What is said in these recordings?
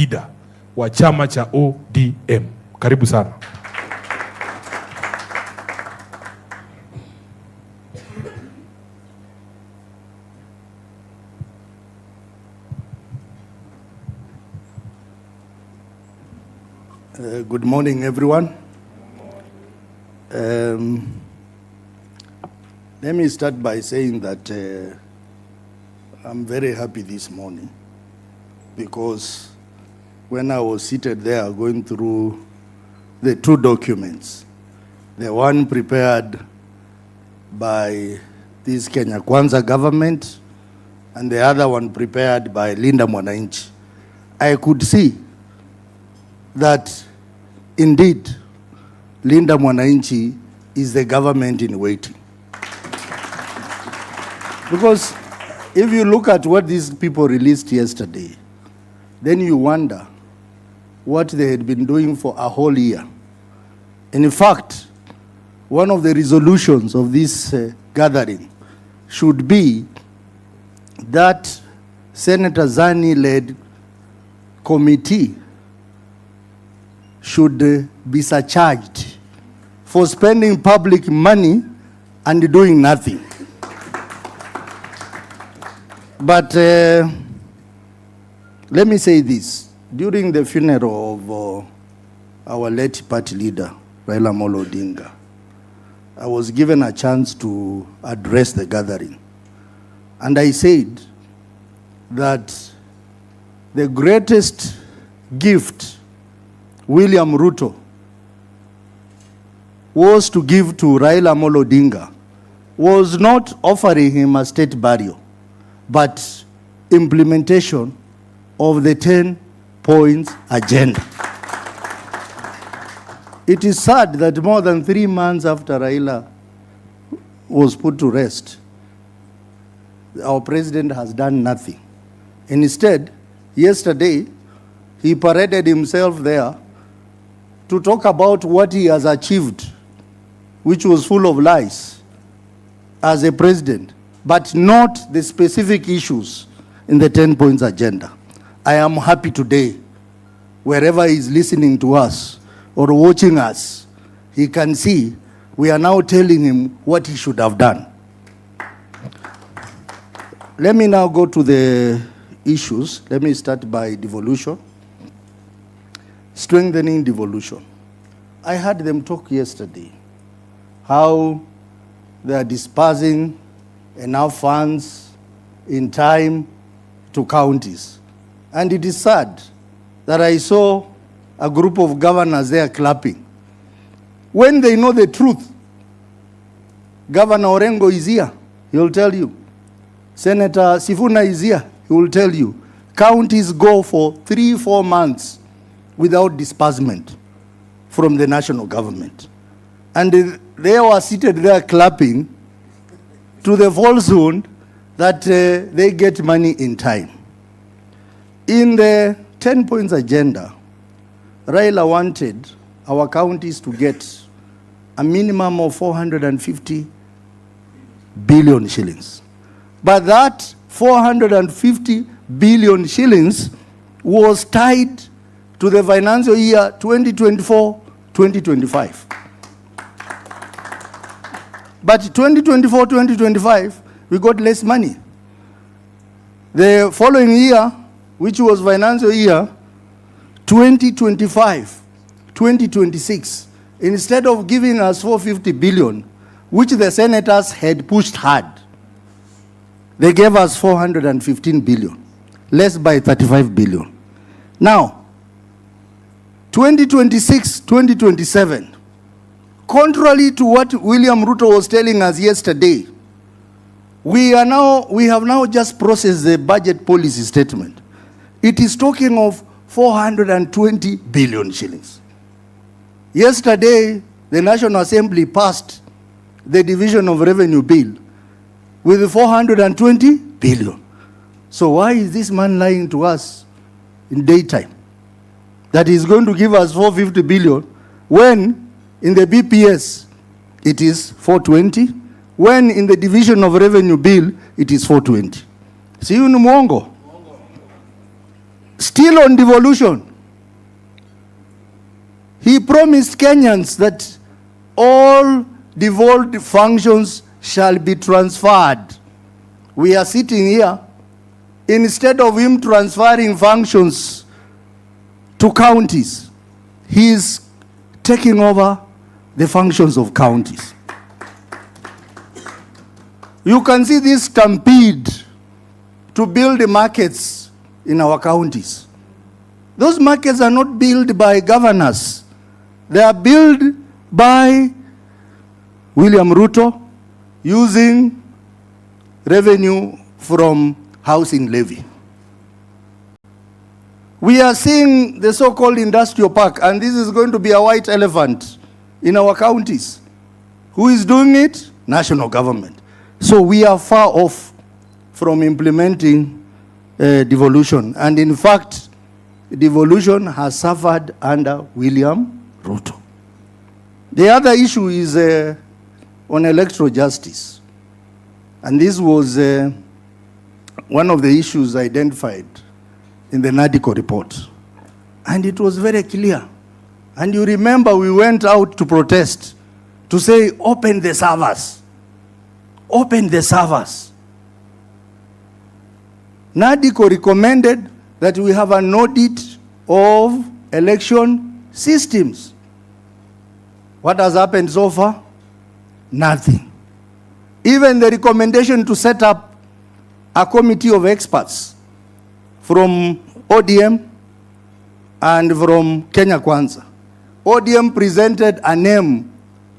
leader wa chama cha ODM. Karibu sana. Good morning, everyone. Let me start by saying that I'm very happy this morning, because when I was seated there going through the two documents, the one prepared by this Kenya Kwanza government and the other one prepared by Mwananchi, I could see that indeed Mwananchi is the government in waiting. Because if you look at what these people released yesterday, then you wonder what they had been doing for a whole year. And in fact, one of the resolutions of this gathering should be that Senator Zani-led committee should be surcharged for spending public money and doing nothing. But let me say this. During the funeral of our late party leader, Raila Amolo Odinga, I was given a chance to address the gathering. And I said that the greatest gift William Ruto was to give to Raila Amolo Odinga was not offering him a state burial, but implementation of the 10 points agenda. It is sad that more than 3 months after Raila was put to rest, our president has done nothing. And instead, yesterday, he paraded himself there to talk about what he has achieved, which was full of lies as a president, but not the specific issues in the 10 points agenda. I am happy today, wherever he is listening to us or watching us, he can see we are now telling him what he should have done. Let me now go to the issues. Let me start by devolution. Strengthening devolution. I heard them talk yesterday, how they are dispersing enough funds in time to counties. And it is sad that I saw a group of governors there clapping. When they know the truth, Governor Orengo is here, he will tell you. Senator Sifuna is here, he will tell you. Counties go for 3-4 months without disbursement from the national government. And they were seated there clapping to the falsehood that they get money in time. In the 10 points agenda, Raila wanted our counties to get a minimum of 450 billion shillings. But that 450 billion shillings was tied to the financial year 2024-2025. But 2024-2025, we got less money. The following year, which was financial year 2025-2026, instead of giving us 450 billion, which the senators had pushed hard, they gave us 415 billion, less by 35 billion. Now, 2026-2027, contrary to what William Ruto was telling us yesterday, we have now just processed the budget policy statement. It is talking of 420 billion shillings. Yesterday, the National Assembly passed the Division of Revenue Bill with 420 billion. So why is this man lying to us in daytime that he's going to give us 450 billion when in the BPS it is 420, when in the Division of Revenue Bill it is 420? See you mwongo. Still on devolution, he promised Kenyans that all devolved functions shall be transferred. We are sitting here, instead of him transferring functions to counties, he is taking over the functions of counties. You can see this stampede to build the markets in our counties. Those markets are not built by governors. They are built by William Ruto using revenue from housing levy. We are seeing the so-called industrial park, and this is going to be a white elephant in our counties. Who is doing it? National government. So we are far off from implementing devolution. And in fact, devolution has suffered under William Ruto. The other issue is on electoral justice. And this was one of the issues identified in the NADICO report. And it was very clear. And you remember we went out to protest to say, open the servers. Open the servers. NADICO recommended that we have an audit of election systems. What has happened so far? Nothing. Even the recommendation to set up a committee of experts from ODM and from Kenya Kwanza. ODM presented a name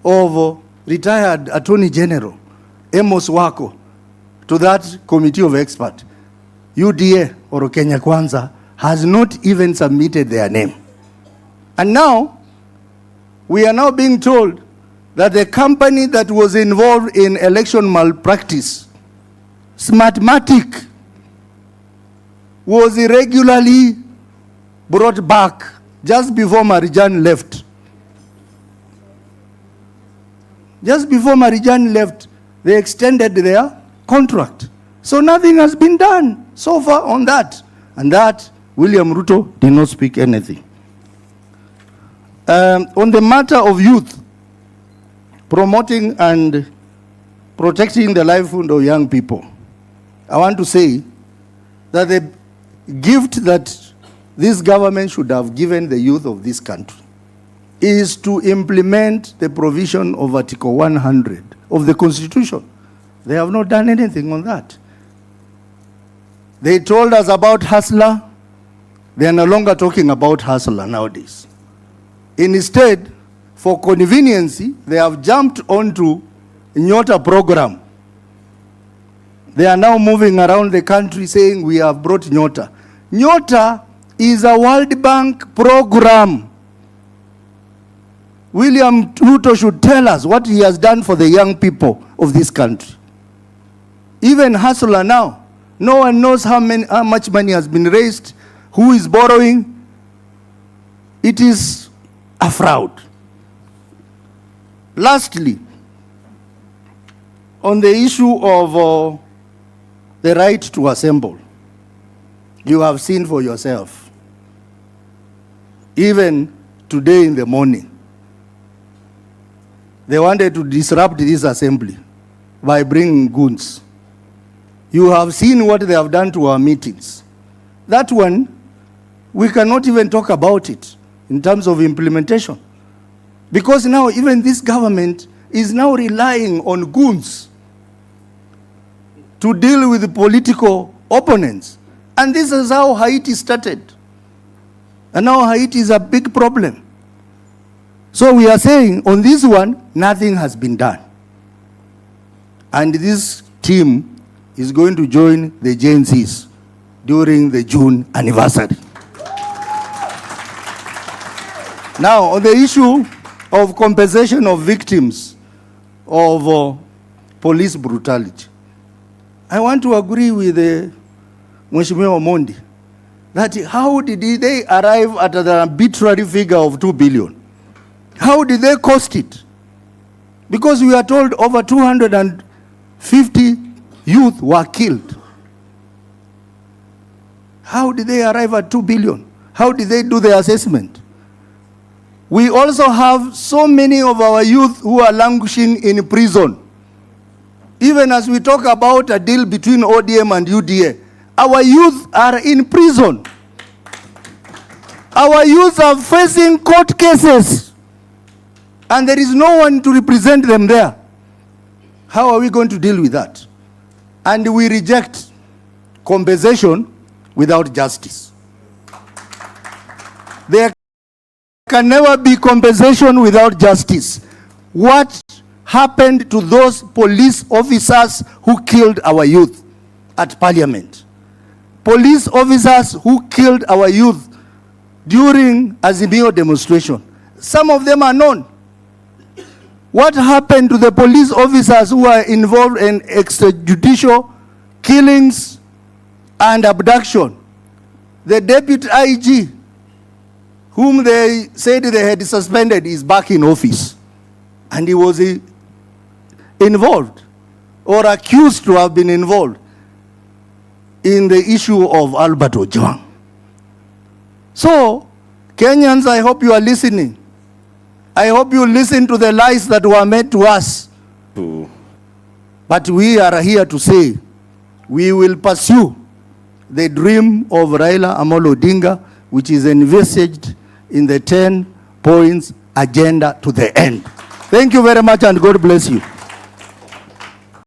of retired Attorney General Amos Wako to that committee of experts. UDA or Kenya Kwanza has not even submitted their name. And now, we are now being told that the company that was involved in election malpractice, Smartmatic, was irregularly brought back just before Marijan left. Just before Marijan left, they extended their contract. So nothing has been done so far on that. And that, William Ruto did not speak anything. On the matter of youth, promoting and protecting the livelihood of young people, I want to say that the gift that this government should have given the youth of this country is to implement the provision of Article 100 of the Constitution. They have not done anything on that. They told us about hustler. They are no longer talking about hustler nowadays. Instead, for conveniency, they have jumped onto Nyota program. They are now moving around the country saying we have brought Nyota. Nyota is a World Bank program. William Ruto should tell us what he has done for the young people of this country. Even hustler now, no one knows how much money has been raised, who is borrowing. It is a fraud. Lastly, on the issue of the right to assemble, you have seen for yourself. Even today in the morning, they wanted to disrupt this assembly by bringing goons. You have seen what they have done to our meetings. That one, we cannot even talk about it in terms of implementation. Because now even this government is now relying on goons to deal with the political opponents. And this is how Haiti started. And now Haiti is a big problem. So we are saying on this one, nothing has been done. And this team is going to join the JNCs during the June anniversary. Now, on the issue of compensation of victims of police brutality, I want to agree with Mheshimiwa Omondi that how did they arrive at an arbitrary figure of 2 billion? How did they cost it? Because we are told over 250 youth were killed. How did they arrive at 2 billion? How did they do the assessment? We also have so many of our youth who are languishing in prison. Even as we talk about a deal between ODM and UDA, our youth are in prison. Our youth are facing court cases, and there is no one to represent them there. How are we going to deal with that? And we reject compensation without justice. There can never be compensation without justice. What happened to those police officers who killed our youth at Parliament? Police officers who killed our youth during Azimio demonstration. Some of them are known. What happened to the police officers who are involved in extrajudicial killings and abduction? The deputy IG, whom they said they had suspended, is back in office. And he was involved or accused to have been involved in the issue of Albert Ojwang. So, Kenyans, I hope you are listening. I hope you listen to the lies that were made to us. But we are here to say, we will pursue the dream of Raila Amolo Odinga, which is envisaged in the 10 points agenda to the end. Thank you very much, and God bless you.